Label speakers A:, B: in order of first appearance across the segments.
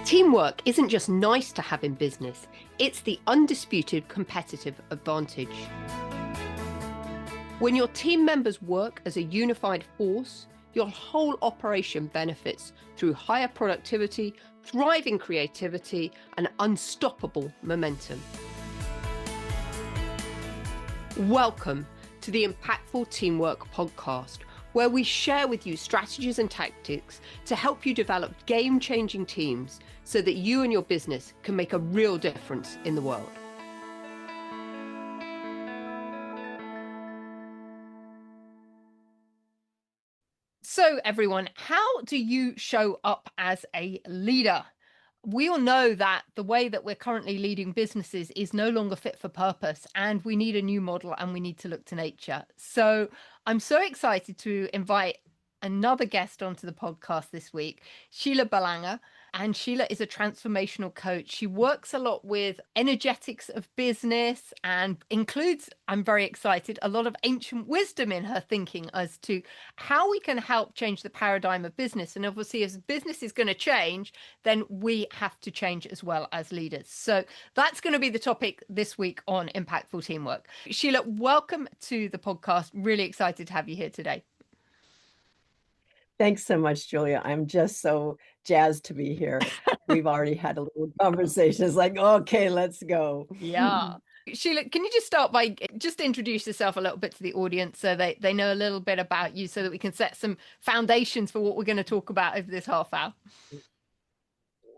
A: Teamwork isn't just nice to have in business, it's the undisputed competitive advantage. When your team members work as a unified force, your whole operation benefits through higher productivity, thriving creativity, and unstoppable momentum. Welcome to the Impactful Teamwork Podcast, where we share with you strategies and tactics to help you develop game-changing teams so that you and your business can make a real difference in the world. So everyone, how do you show up as a leader? We all know that the way that we're currently leading businesses is no longer fit for purpose, and we need a new model and we need to look to nature. So I'm so excited to invite another guest onto the podcast this week, Sheila Belanger. And Sheila is a transformational coach. She works a lot with energetics of business and includes, I'm very excited, a lot of ancient wisdom in her thinking as to how we can help change the paradigm of business. And obviously, as business is going to change, then we have to change as well as leaders. So that's going to be the topic this week on Impactful Teamwork. Sheila, welcome to the podcast. Really excited to have you here today.
B: Thanks so much, Julia. I'm just so jazzed to be here. We've already had a little conversation. It's like, okay, let's go.
A: Yeah. Sheila, can you just start by just introduce yourself a little bit to the audience so they know a little bit about you so that we can set some foundations for what we're going to talk about over this half hour?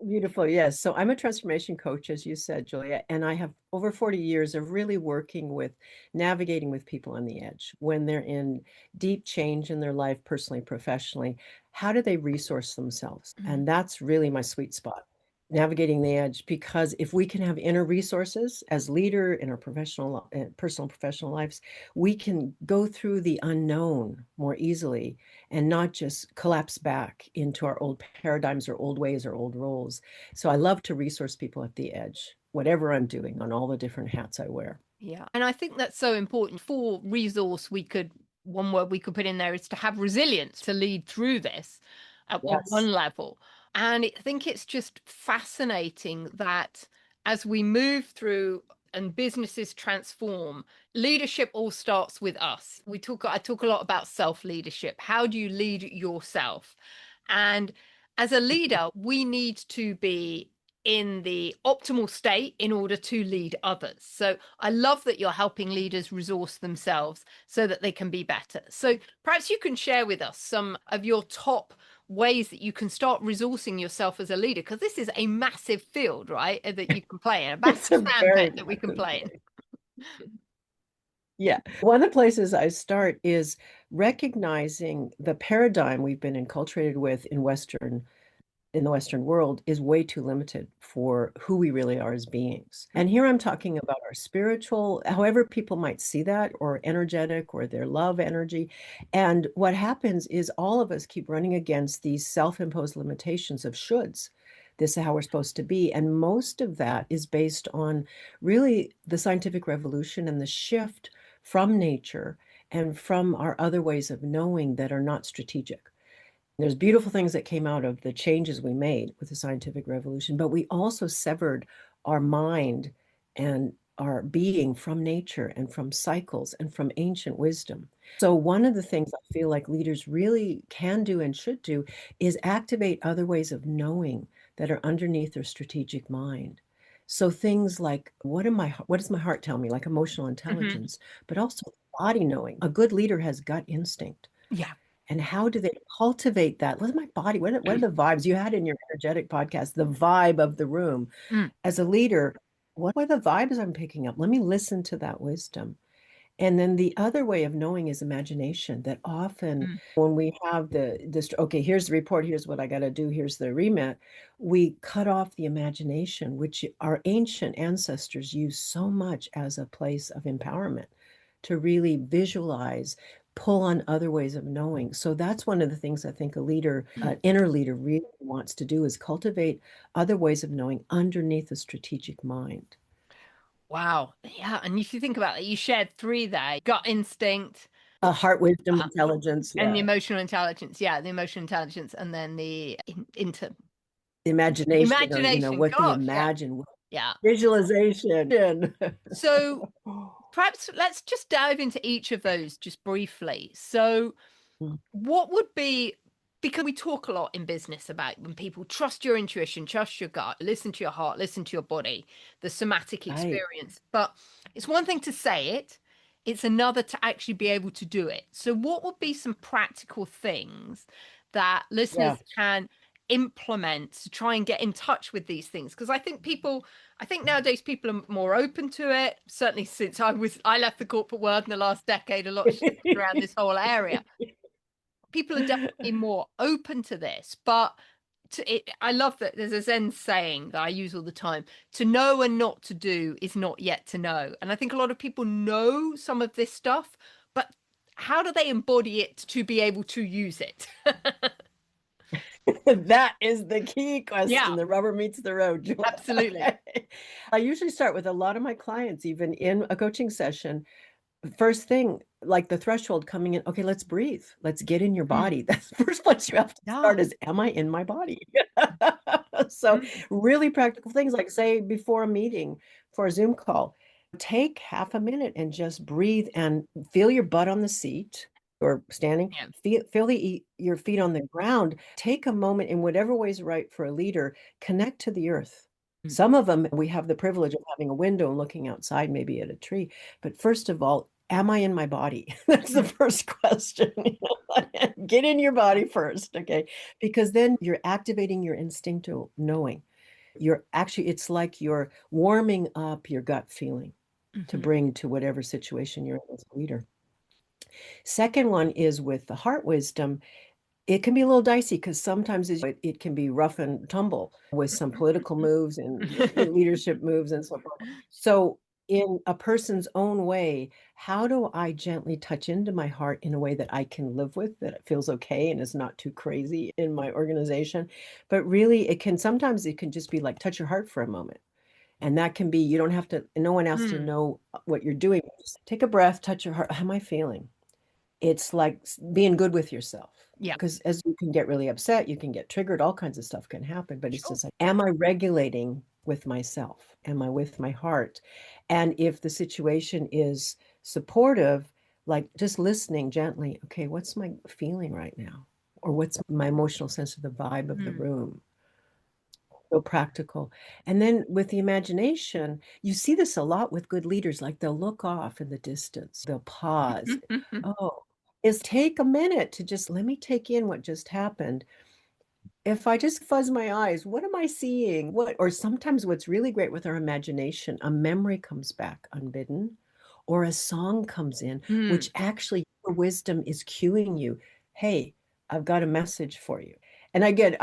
B: Beautiful. Yes. So I'm a transformation coach, as you said, Julia, and I have over 40 years of really working with navigating with people on the edge when they're in deep change in their life, personally, professionally. How do they resource themselves? And that's really my sweet spot, navigating the edge, because if we can have inner resources as leader in our professional, personal, professional lives, we can go through the unknown more easily and not just collapse back into our old paradigms or old ways or old roles. So I love to resource people at the edge, whatever I'm doing on all the different hats I wear.
A: Yeah. And I think that's so important. For resource, one word we could put in there is to have resilience to lead through this at one level. And I think it's just fascinating that as we move through and businesses transform, leadership all starts with us. I talk a lot about self-leadership. How do you lead yourself? And as a leader, we need to be in the optimal state in order to lead others. So I love that you're helping leaders resource themselves so that they can be better. So perhaps you can share with us some of your top ways that you can start resourcing yourself as a leader, because this is a massive field, right, that you can play in, a massive sandpit that we can play in.
B: Yeah. One of the places I start is recognizing the paradigm we've been enculturated with in the Western world is way too limited for who we really are as beings. And here I'm talking about our spiritual, however people might see that, or energetic, or their love energy. And what happens is all of us keep running against these self-imposed limitations of shoulds. This is how we're supposed to be. And most of that is based on really the scientific revolution and the shift from nature and from our other ways of knowing that are not strategic. There's beautiful things that came out of the changes we made with the scientific revolution, but we also severed our mind and our being from nature and from cycles and from ancient wisdom. So one of the things I feel like leaders really can do and should do is activate other ways of knowing that are underneath their strategic mind. So things like, what does my heart tell me? Like emotional intelligence, but also body knowing. A good leader has gut instinct.
A: Yeah.
B: And how do they cultivate that? What's my body? What are the vibes you had in your energetic podcast? The vibe of the room. As a leader, what are the vibes I'm picking up? Let me listen to that wisdom. And then the other way of knowing is imagination, that often when we have this, okay, here's the report, here's what I got to do, here's the remit, we cut off the imagination, which our ancient ancestors used so much as a place of empowerment to really visualize, pull on other ways of knowing. So that's one of the things I think a leader, an inner leader really wants to do, is cultivate other ways of knowing underneath a strategic mind.
A: Wow. Yeah. And if you think about it, you shared three there: gut instinct,
B: Heart wisdom, intelligence.
A: And the emotional intelligence. Yeah. The emotional intelligence. And then the
B: imagination, or,
A: Imagination,
B: what they
A: gosh, yeah.
B: imagine,
A: Yeah.
B: visualization.
A: So perhaps let's just dive into each of those just briefly. So what would be, because we talk a lot in business about when people trust your intuition, trust your gut, listen to your heart, listen to your body, the somatic
B: Right.
A: experience. But it's one thing to say it, it's another to actually be able to do it. So, what would be some practical things that
B: Yeah.
A: listeners can implement to try and get in touch with these things? Because I think nowadays people are more open to it. Certainly since I left the corporate world in the last decade, a lot shifted around this whole area. People are definitely more open to this, but I love that there's a Zen saying that I use all the time: to know and not to do is not yet to know. And I think a lot of people know some of this stuff, but how do they embody it to be able to use it?
B: That is the key
A: Yeah,
B: question. The rubber meets the road, Julia.
A: absolutely.
B: I usually start with a lot of my clients, even in a coaching session. First thing, like the threshold coming in, okay, let's breathe. Let's get in your
A: Mm,
B: body. That's the first place you have to
A: yeah.
B: start is, am I in my body? So
A: Mm,
B: really practical things like, say, before a meeting for a Zoom call, take half a minute and just breathe and feel your butt on the seat or standing,
A: yeah.
B: feel your feet on the ground. Take a moment in whatever way is right for a leader, connect to the earth.
A: Mm,
B: Some of them, we have the privilege of having a window and looking outside, maybe at a tree. But first of all, am I in my body? That's the
A: mm,
B: first question. Get in your body first, okay? Because then you're activating your instinctual knowing. It's like you're warming up your gut feeling to
A: mhm,
B: bring to whatever situation you're in as a leader. Second one is with the heart wisdom. It can be a little dicey because sometimes it can be rough and tumble with some political moves and leadership moves and so forth. So, in a person's own way, how do I gently touch into my heart in a way that I can live with, that it feels okay and is not too crazy in my organization? But really, sometimes it can just be like touch your heart for a moment. And that can be, you don't have to, no one has to
A: mm.
B: know what you're doing. Just take a breath, touch your heart. How am I feeling? It's like being good with yourself.
A: Yeah,
B: Because as you can get really upset, you can get triggered, all kinds of stuff can happen. But it's
A: sure.
B: just like, am I regulating with myself? Am I with my heart? And if the situation is supportive, like just listening gently, okay, what's my feeling right now? Or what's my emotional sense of the vibe of the
A: Mm.
B: room? So practical. And then with the imagination, you see this a lot with good leaders, like they'll look off in the distance, they'll pause. Oh, is take a minute to just let me take in what just happened. If I just fuzz my eyes, what am I seeing? Or sometimes what's really great with our imagination, a memory comes back unbidden, or a song comes in,
A: Mm.
B: which actually your wisdom is cueing you. Hey, I've got a message for you. And again,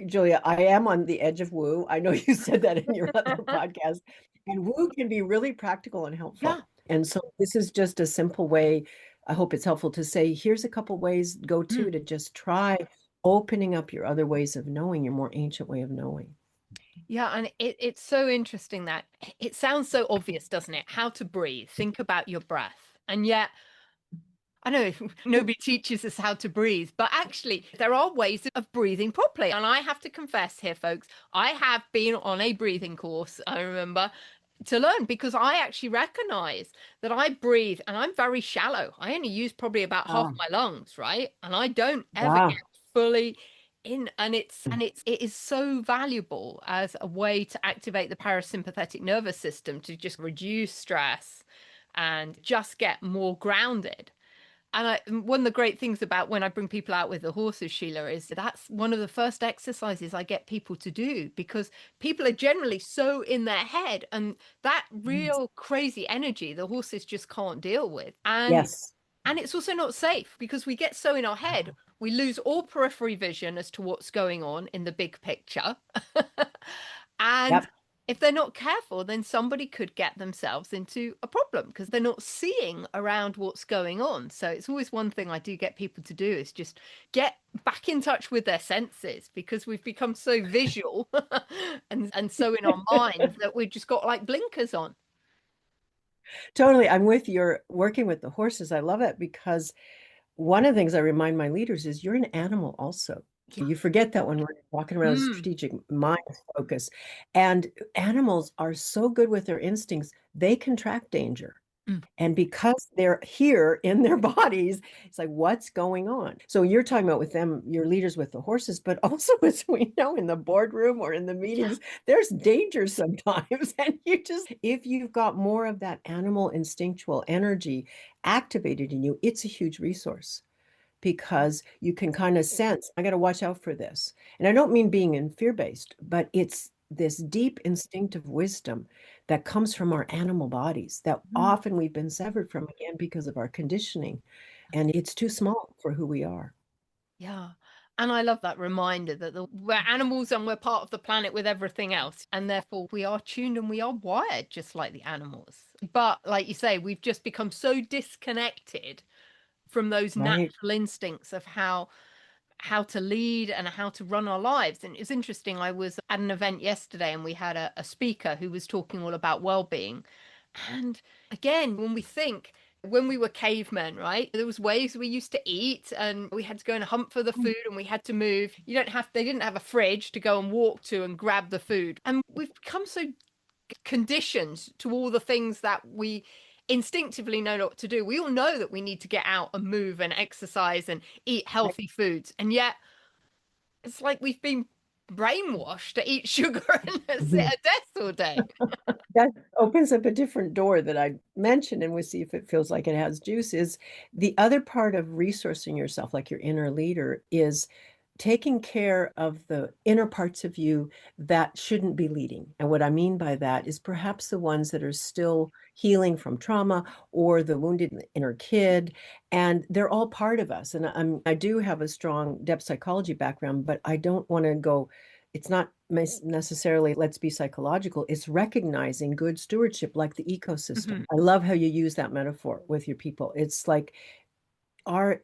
B: Julia, I am on the edge of woo. I know you said that in your other podcast. And woo can be really practical and
A: Yeah.
B: helpful. And so this is just a simple way. I hope it's helpful to say, here's a couple ways go
A: Mm.
B: to just try opening up your other ways of knowing, your more ancient way of knowing.
A: Yeah, and it's so interesting that it sounds so obvious, doesn't it? How to breathe, think about your breath. And yet, I know nobody teaches us how to breathe, but actually, there are ways of breathing properly. And I have to confess here, folks, I have been on a breathing course, I remember, to learn because I actually recognize that I breathe and I'm very shallow. I only use probably about half
B: Oh,
A: my lungs, right? And I don't ever
B: wow.
A: get fully in, and it is so valuable as a way to activate the parasympathetic nervous system to just reduce stress and just get more grounded. And one of the great things about when I bring people out with the horses, Sheila, is that's one of the first exercises I get people to do because people are generally so in their head and that real crazy energy the horses just can't deal with.
B: Yes.
A: And it's also not safe because we get so in our head, we lose all periphery vision as to what's going on in the big picture. And
B: Yep.
A: if they're not careful, then somebody could get themselves into a problem because they're not seeing around what's going on. So it's always one thing I do get people to do is just get back in touch with their senses because we've become so visual and so in our minds that we've just got like blinkers on.
B: Totally. I'm with your working with the horses. I love it because one of the things I remind my leaders is you're an animal also.
A: Yeah.
B: You forget that when we're walking around strategic mind focus. And animals are so good with their instincts, they can track danger.
A: Mm.
B: And because they're here in their bodies, it's like, what's going on? So you're talking about with them, your leaders with the horses, but also as we know in the boardroom or in the meetings, there's danger sometimes. And if you've got more of that animal instinctual energy activated in you, it's a huge resource because you can kind of sense, I got to watch out for this. And I don't mean being in fear-based, but it's this deep instinctive wisdom that comes from our animal bodies that often we've been severed from again because of our conditioning. And it's too small for who we are.
A: Yeah. And I love that reminder that we're animals and we're part of the planet with everything else. And therefore we are tuned and we are wired just like the animals. But like you say, we've just become so disconnected from those
B: Right.
A: natural instincts of how to lead and how to run our lives. And it's interesting, I was at an event yesterday and we had a speaker who was talking all about well-being. And again, when we were cavemen, right? There was ways we used to eat and we had to go and hunt for the food and we had to move. They didn't have a fridge to go and walk to and grab the food. And we've become so conditioned to all the things that we instinctively know what to do. We all know that we need to get out and move and exercise and eat healthy foods. And yet it's like we've been brainwashed to eat sugar and sit
B: Mhm.
A: at desks all day.
B: That opens up a different door that I mentioned, and we'll see if it feels like it has juice. Is the other part of resourcing yourself, like your inner leader, is taking care of the inner parts of you that shouldn't be leading. And what I mean by that is perhaps the ones that are still healing from trauma or the wounded inner kid. And they're all part of us. And I do have a strong depth psychology background, but I don't want to go, it's not necessarily let's be psychological, it's recognizing good stewardship like the ecosystem. I love how you use that metaphor with your people. It's like our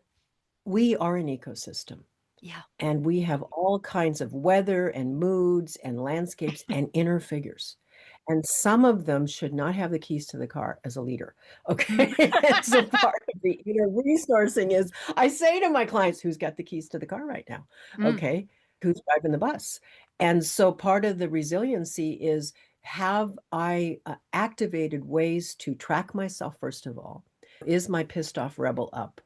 B: we are an ecosystem.
A: Yeah.
B: And we have all kinds of weather and moods and landscapes and inner figures. And some of them should not have the keys to the car as a leader. Okay. And so part of the inner resourcing is I say to my clients, who's got the keys to the car right now? Okay. Who's driving the bus? And so part of the resiliency is have I activated ways to track myself, first of all? Is my pissed off rebel up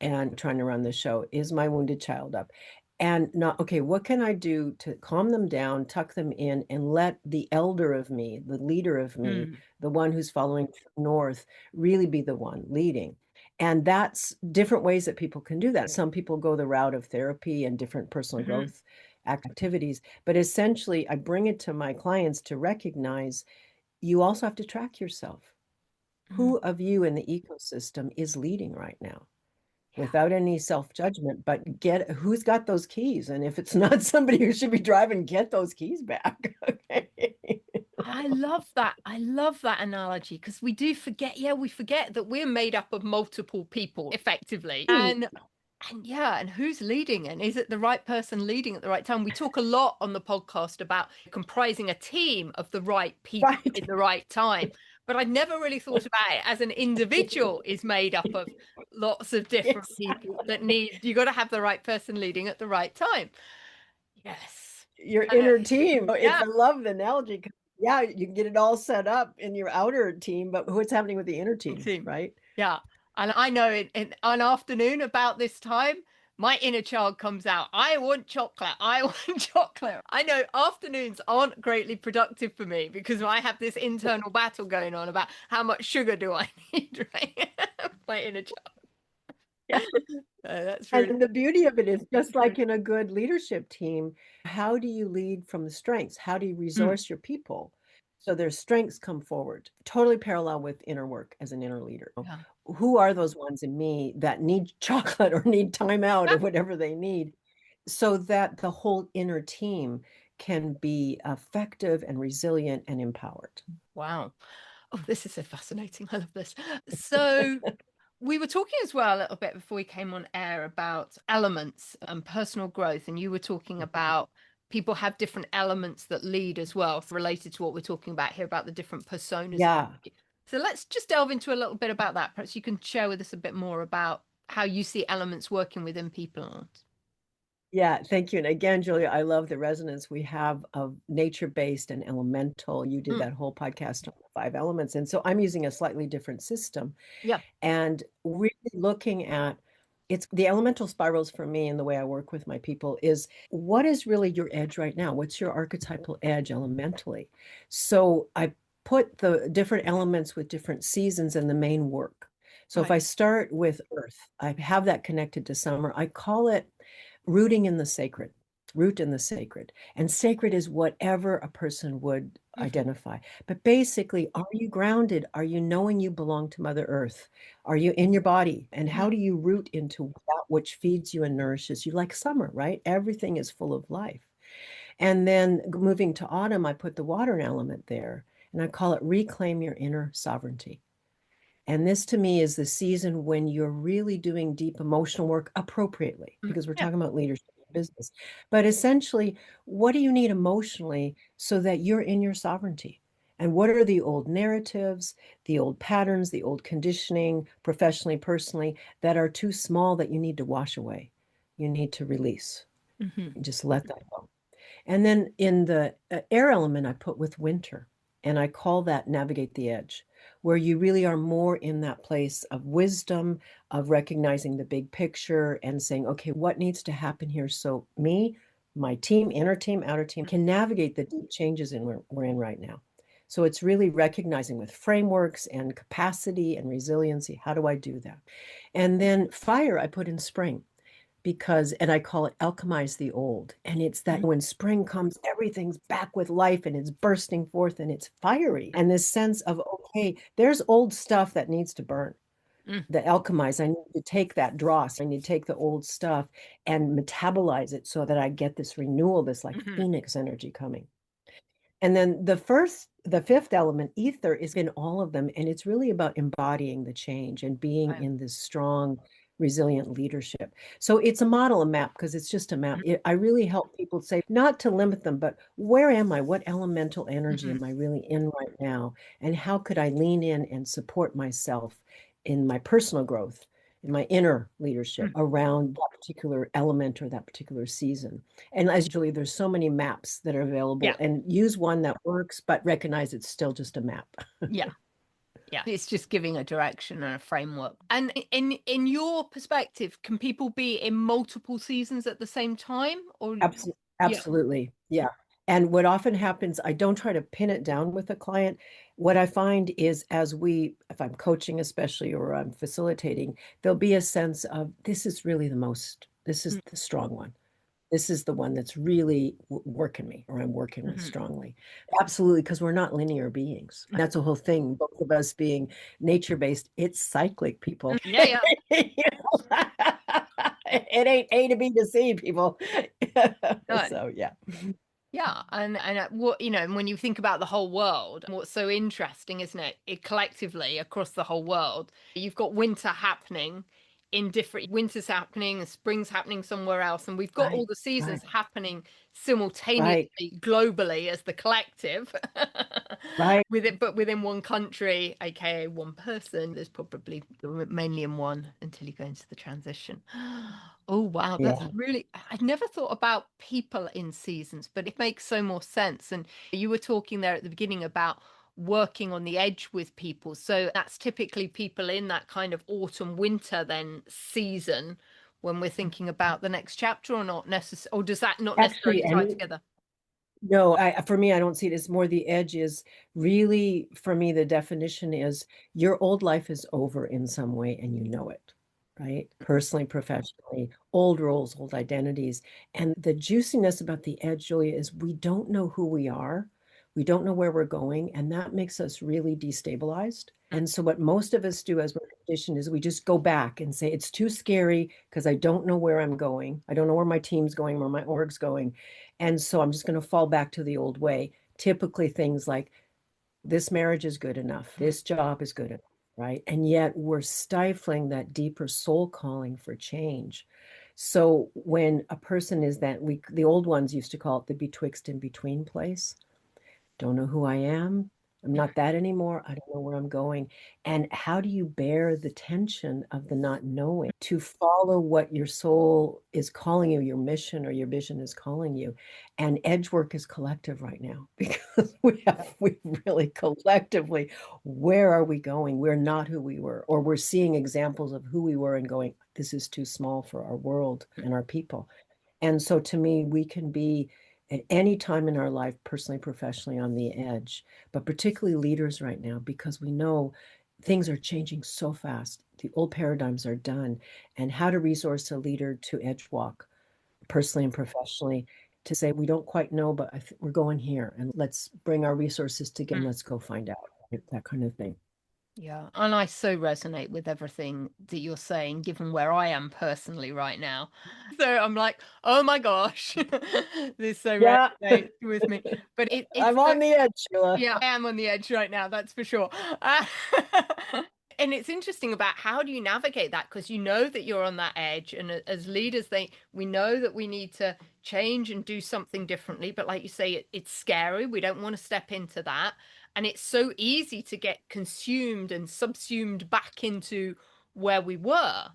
B: and trying to run the show? Is my wounded child up? And not, okay, what can I do to calm them down, tuck them in, and let the elder of me, the leader of me, the one who's following north, really be the one leading? And that's different ways that people can do that. Some people go the route of therapy and different personal growth activities, but essentially, I bring it to my clients to recognize you also have to track yourself. Who of you in the ecosystem is leading right now? Without any self-judgment, but get who's got those keys. And if it's not somebody who should be driving, get those keys back. Okay.
A: I love that. I love that analogy because we do forget, yeah, we forget that we're made up of multiple people effectively. And yeah, and who's leading? And is it the right person leading at the right time? We talk a lot on the podcast about comprising a team of the right people
B: Right.
A: in the right time. But I'd never really thought about it as an individual is made up of lots of different people that you got to have the right person leading at the right time. Yes.
B: Your
A: And
B: inner team.
A: yeah,
B: I love the analogy. Yeah, you can get it all set up in your outer team, but what's happening with the inner team,
A: team.
B: right?
A: Yeah. And I know in an afternoon about this time, my inner child comes out. I want chocolate. I want chocolate. I know afternoons aren't greatly productive for me because I have this internal battle going on about how much sugar do I need, right? My inner child.
B: Yeah.
A: That's really
B: And the beauty of it is just like in a good leadership team, how do you lead from the strengths? How do you resource your people so their strengths come forward? Totally parallel with inner work as an inner leader.
A: yeah.
B: Who are those ones in me that need chocolate or need time out or whatever they need so that the whole inner team can be effective and resilient and empowered?
A: Wow. Oh, this is so fascinating. I love this. So we were talking as well a little bit before we came on air about elements and personal growth, and you were talking about people have different elements that lead as well, related to what we're talking about here about the different personas.
B: Yeah.
A: So let's just delve into a little bit about that. Perhaps you can share with us a bit more about how you see elements working within people.
B: Yeah, thank you. And again, Julia, I love the resonance we have of nature-based and elemental. You did
A: Mm,
B: that whole podcast on the five elements. And so I'm using a slightly different system
A: yeah.
B: and really looking at it's the elemental spirals for me and the way I work with my people is what is really your edge right now? What's your archetypal edge elementally? So I put the different elements with different seasons in the main work. So if
A: Right.
B: I start with earth, I have that connected to summer. I call it rooting in the sacred, root in the sacred. And sacred is whatever a person would
A: Hmm.
B: identify. But basically, are you grounded? Are you knowing you belong to Mother Earth? Are you in your body? And
A: Hmm.
B: how do you root into that which feeds you and nourishes you? Like summer, right? Everything is full of life. And then moving to autumn, I put the water element there. And I call it reclaim your inner sovereignty. And this to me is the season when you're really doing deep emotional work appropriately, because we're
A: Yeah.
B: talking about leadership in business. But essentially, what do you need emotionally so that you're in your sovereignty? And what are the old narratives, the old patterns, the old conditioning, professionally, personally, that are too small that you need to wash away? You need to release.
A: Hmm.
B: Just let that go. And then in the air element, I put with winter, and I call that navigate the edge, where you really are more in that place of wisdom, of recognizing the big picture and saying, okay, what needs to happen here? So me, my team, inner team, outer team can navigate the deep changes we're in right now. So it's really recognizing with frameworks and capacity and resiliency, how do I do that? And then fire, I put in spring because, and I call it alchemize the old. And it's that when spring comes, everything's back with life and it's bursting forth and it's fiery. And this sense of, okay, there's old stuff that needs to burn.
A: Mm.
B: The alchemize, I need to take that dross, I need to take the old stuff and metabolize it so that I get this renewal, this like
A: Hmm.
B: phoenix energy coming. And then the fifth element, ether, is in all of them. And it's really about embodying the change and being
A: Right.
B: in this strong, resilient leadership. So it's a model, a map, because it's just a map. I really help people say, not to limit them, but where am I? What elemental energy
A: Hmm.
B: am I really in right now? And how could I lean in and support myself in my personal growth, in my inner leadership around that particular element or that particular season? And as usually, there's so many maps that are
A: Yeah.
B: available and use one that works, but recognize it's still just a map.
A: Yeah. Yeah, it's just giving a direction and a framework. And in your perspective, can people be in multiple seasons at the same time? Or yeah.
B: Absolutely. Yeah. And what often happens, I don't try to pin it down with a client. What I find is if I'm coaching especially or I'm facilitating, there'll be a sense of this is
A: Mm.
B: the strong one. This is the one that's really working me or I'm working with
A: Hmm.
B: strongly. Absolutely, because we're not linear beings. That's the whole thing. Both of us being nature-based, it's cyclic, people.
A: Yeah, yeah.
B: It ain't A to B to C, people.
A: No.
B: So yeah.
A: Yeah, and what and when you think about the whole world, what's so interesting, isn't it? It collectively across the whole world, you've got winter happening in different winters happening and springs happening somewhere else, and we've got all
B: Right,
A: the
B: right,
A: seasons happening
B: right,
A: simultaneously globally as the collective
B: right.
A: with it, but within one country, aka one person. There's probably mainly in one until you go into the transition. Oh wow, that's
B: Yeah.
A: really, I'd never thought about people in seasons, but it makes so more sense. And you were talking there at the beginning about working on the edge with people. So that's typically people in that kind of autumn winter then season when we're thinking about the next chapter, or not necessarily, or does that not necessarily
B: Actually,
A: tie
B: any
A: together?
B: no, for me, I don't see it as more the edge is really, for me, the definition is your old life is over in some way and you know it, right? Personally, professionally, old roles, old identities. And the juiciness about the edge, Julia, is we don't know who we are. We don't know where we're going. And that makes us really destabilized. And so, what most of us do as we're conditioned is we just go back and say, it's too scary because I don't know where I'm going. I don't know where my team's going, where my org's going. And so I'm just going to fall back to the old way. Typically, things like this marriage is good enough, this job is good enough, right? And yet we're stifling that deeper soul calling for change. So when a person is the old ones used to call it the betwixt and between place, don't know who I am, I'm not that anymore. I don't know where I'm going. And how do you bear the tension of the not knowing to follow what your soul is calling you, your mission or your vision is calling you? And edge work is collective right now because we really collectively, where are we going? We're not who we were, or we're seeing examples of who we were and going, this is too small for our world and our people. And so to me, we can be at any time in our life, personally, professionally, on the edge, but particularly leaders right now, because we know things are changing so fast. The old paradigms are done. And how to resource a leader to edge walk personally and professionally to say, we don't quite know, but we're going here and let's bring our resources together and let's go find out, that kind of thing.
A: Yeah, and I so resonate with everything that you're saying, given where I am personally right now. So I'm like, oh my gosh, this so
B: Yeah,
A: resonates with me. But it's
B: I'm
A: so,
B: on the edge, Sheila.
A: yeah, I am on the edge right now, that's for sure. Uh, and it's interesting about how do you navigate that because you know that you're on that edge, and as leaders, we know that we need to change and do something differently. But like you say, it's scary. We don't want to step into that. And it's so easy to get consumed and subsumed back into where we were.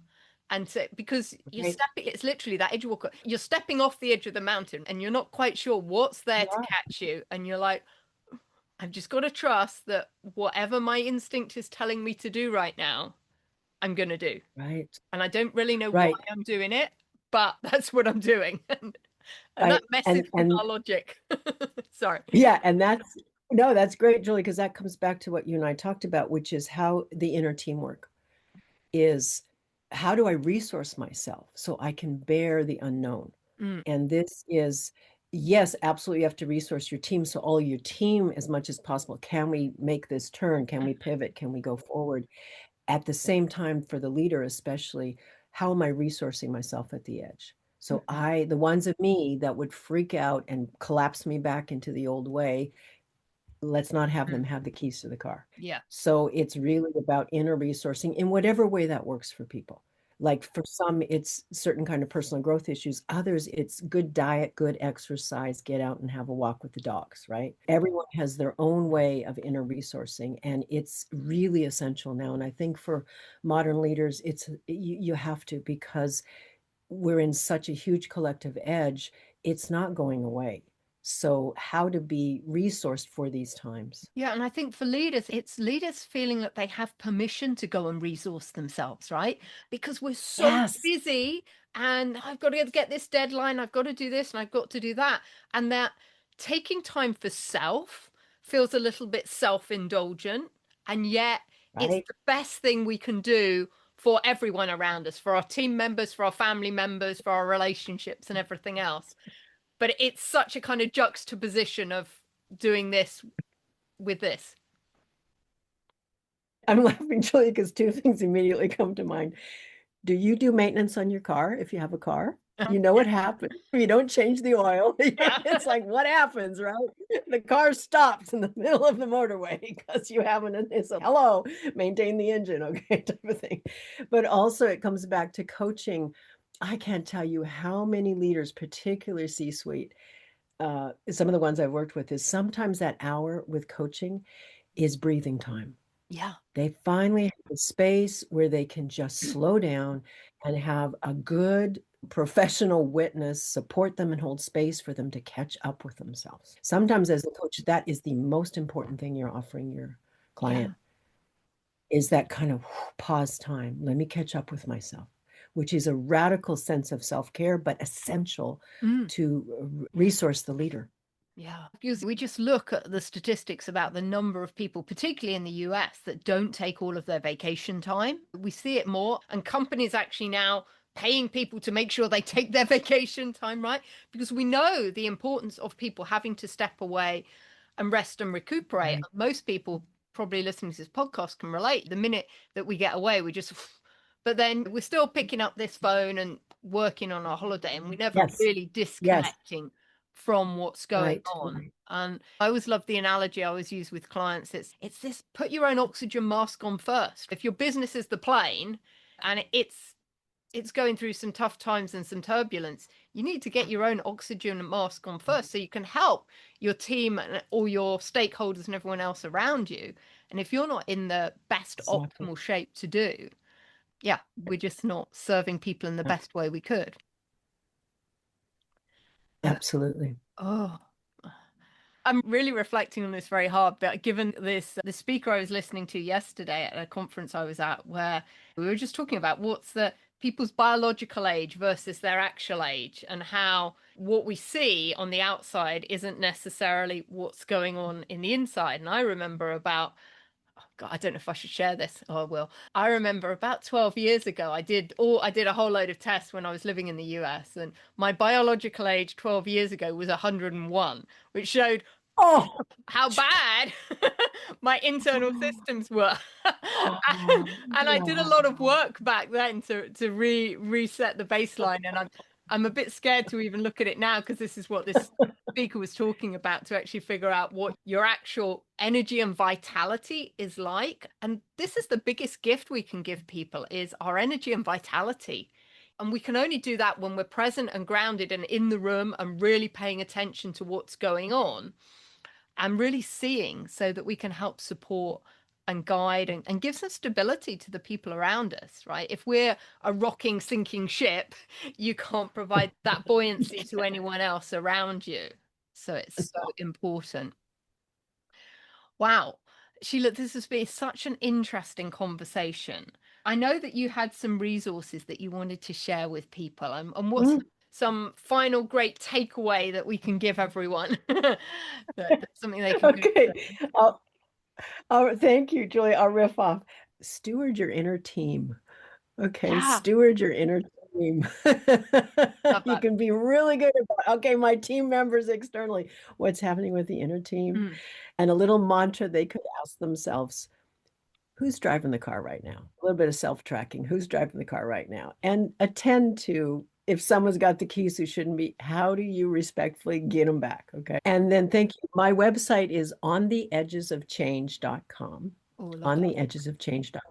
A: And so, because you're
B: Right.
A: stepping, it's literally that edge walker. You're stepping off the edge of the mountain and you're not quite sure what's there to
B: Yeah,
A: catch you. And you're like, I've just got to trust that whatever my instinct is telling me to do right now, I'm going to do.
B: right,
A: And I don't really know why
B: right.
A: I'm doing it, but that's what I'm doing. And that
B: I
A: messes
B: and
A: with
B: and
A: our logic. Sorry.
B: yeah, and that's no, that's great, Julie, because that comes back to what you and I talked about, which is how the inner teamwork is, how do I resource myself so I can bear the unknown?
A: Mm,
B: And this is, yes, absolutely, you have to resource your team. So all your team as much as possible. Can we make this turn? Can we pivot? Can we go forward? At the same time, for the leader, especially, how am I resourcing myself at the edge? So
A: mm,
B: the ones of me that would freak out and collapse me back into the old way, let's not have them
A: mm.
B: have the keys to the car.
A: Yeah.
B: So it's really about inner resourcing in whatever way that works for people. Like for some, it's certain kind of personal growth issues. Others, it's good diet, good exercise, get out and have a walk with the dogs, right? Everyone has their own way of inner resourcing, and it's really essential now. And I think for modern leaders, you have to, because we're in such a huge collective edge, it's not going away. So how to be resourced for these times?
A: Yeah, and I think for leaders, it's leaders feeling that they have permission to go and resource themselves, right? Because we're so
B: Yes,
A: busy and I've got to get this deadline, I've got to do this and I've got to do that. And that taking time for self feels a little bit self-indulgent, and yet it's
B: right.
A: the best thing we can do for everyone around us, for our team members, for our family members, for our relationships and everything else. But it's such a kind of juxtaposition of doing this with this.
B: I'm laughing, Julie, because two things immediately come to mind. Do you do maintenance on your car if you have a car? You know what happens if you don't change the oil.
A: Yeah.
B: It's like, what happens, right? The car stops in the middle of the motorway because you haven't, it's a hello, maintain the engine, okay, type of thing. But also, it comes back to coaching. I can't tell you how many leaders, particularly C-suite, some of the ones I've worked with, is sometimes that hour with coaching is breathing time.
A: Yeah.
B: They finally have a space where they can just slow down and have a good professional witness support them and hold space for them to catch up with themselves. Sometimes as a coach, that is the most important thing you're offering your
A: Yeah.
B: client, is that kind of pause time. Let me catch up with myself, which is a radical sense of self-care, but essential
A: Mm.
B: to resource the leader.
A: Yeah. Because we just look at the statistics about the number of people, particularly in the US, that don't take all of their vacation time. We see it more, and companies actually now paying people to make sure they take their vacation time, right? Because we know the importance of people having to step away and rest and recuperate.
B: Right.
A: Most people probably listening to this podcast can relate. The minute that we get away, we just, but then we're still picking up this phone and working on our holiday, and we never
B: Yes.
A: really
B: Yes.
A: disconnecting from what's going
B: Right.
A: on.
B: Right.
A: And I always love the analogy I always use with clients. It's this put your own oxygen mask on first. If your business is the plane and it's it's going through some tough times and some turbulence, you need to get your own oxygen mask on first so you can help your team and all your stakeholders and everyone else around you. And if you're not in the best optimal shape to do, yeah, we're just not serving people in the best way we could.
B: Absolutely.
A: I'm really reflecting on this very hard, but given this, the speaker I was listening to yesterday at a conference I was at, where we were just talking about what's the people's biological age versus their actual age, and how what we see on the outside isn't necessarily what's going on in the inside. And I remember about, oh God, I don't know if I should share this. Oh, I will. I remember about 12 years ago, I did a whole load of tests when I was living in the US, and my biological age 12 years ago was 101, which showed how bad my internal systems were. And I did a lot of work back then to reset the baseline. And I'm a bit scared to even look at it now, because this is what this speaker was talking about, to actually figure out what your actual energy and vitality is like. And this is the biggest gift we can give people, is our energy and vitality. And we can only do that when we're present and grounded and in the room and really paying attention to what's going on and really seeing, so that we can help support and guide and give some stability to the people around us, right? If we're a rocking, sinking ship, you can't provide that buoyancy to anyone else around you. So it's so important. Wow. Sheila, this has been such an interesting conversation. I know that you had some resources that you wanted to share with people. And what's some final great takeaway that we can give everyone? That's something they can
B: thank you, Julie. I'll riff off. Steward your inner team. Okay, steward your inner team. You can be really good about, okay, my team members externally, what's happening with the inner team. And a little mantra they could ask themselves, who's driving the car right now? A little bit of self-tracking. Who's driving the car right now? And attend to, if someone's got the keys who shouldn't be, how do you respectfully get them back? Okay. And then thank you. My website is ontheedgesofchange.com. Ontheedgesofchange.com.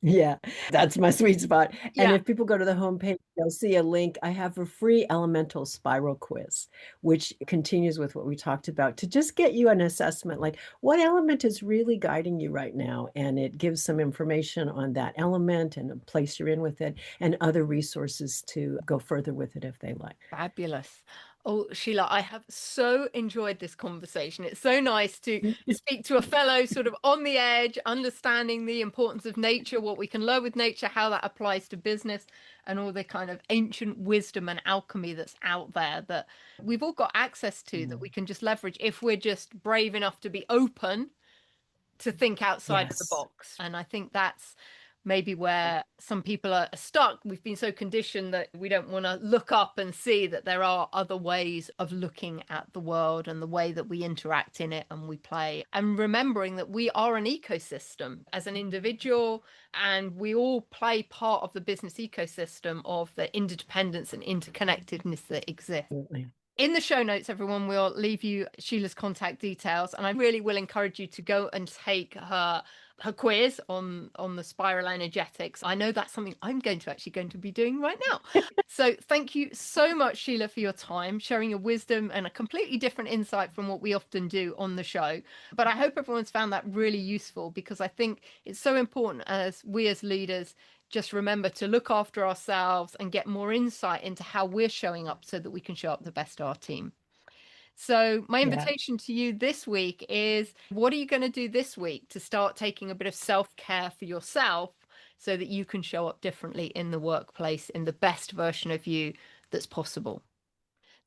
B: Yeah, that's my sweet spot. And if people go to the homepage, they'll see a link. I have a free elemental spiral quiz, which continues with what we talked about, to just get you an assessment, like what element is really guiding you right now. And it gives some information on that element and the place you're in with it, and other resources to go further with it if they like.
A: Fabulous. Oh, Sheila, I have so enjoyed this conversation. It's so nice to speak to a fellow sort of on the edge, understanding the importance of nature, what we can learn with nature, how that applies to business, and all the kind of ancient wisdom and alchemy that's out there that we've all got access to, that we can just leverage if we're just brave enough to be open to think outside of the box. And I think that's maybe where some people are stuck. We've been so conditioned that we don't want to look up and see that there are other ways of looking at the world and the way that we interact in it and we play. And remembering that we are an ecosystem as an individual, and we all play part of the business ecosystem of the interdependence and interconnectedness that exists.
B: Absolutely.
A: In the show notes, everyone, will leave you Sheila's contact details. And I really will encourage you to go and take her quiz on the spiral energetics. I know that's something I'm going to be doing right now. So thank you so much, Sheila, for your time, sharing your wisdom and a completely different insight from what we often do on the show. But I hope everyone's found that really useful, because I think it's so important as we as leaders just remember to look after ourselves and get more insight into how we're showing up so that we can show up the best of our team. So my invitation to you this week is, what are you going to do this week to start taking a bit of self-care for yourself so that you can show up differently in the workplace in the best version of you that's possible?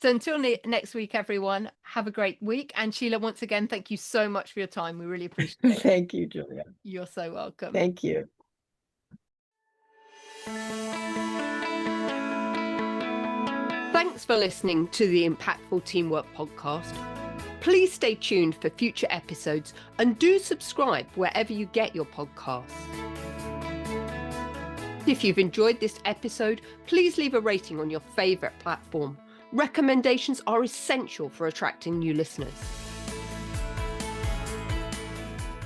A: So until next week, everyone, have a great week. And Sheila, once again, thank you so much for your time. We really appreciate it.
B: Thank you, Julia.
A: You're so welcome.
B: Thank you.
A: Thanks for listening to the Impactful Teamwork Podcast. Please stay tuned for future episodes and do subscribe wherever you get your podcasts. If you've enjoyed this episode, please leave a rating on your favorite platform. Recommendations are essential for attracting new listeners.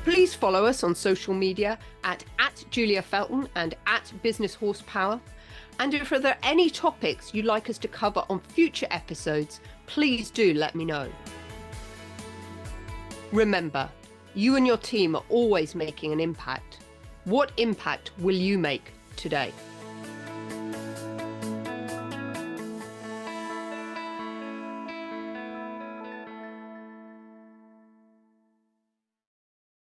A: Please follow us on social media at Julia Felton and at Business Horsepower. And if there are any topics you'd like us to cover on future episodes, please do let me know. Remember, you and your team are always making an impact. What impact will you make today?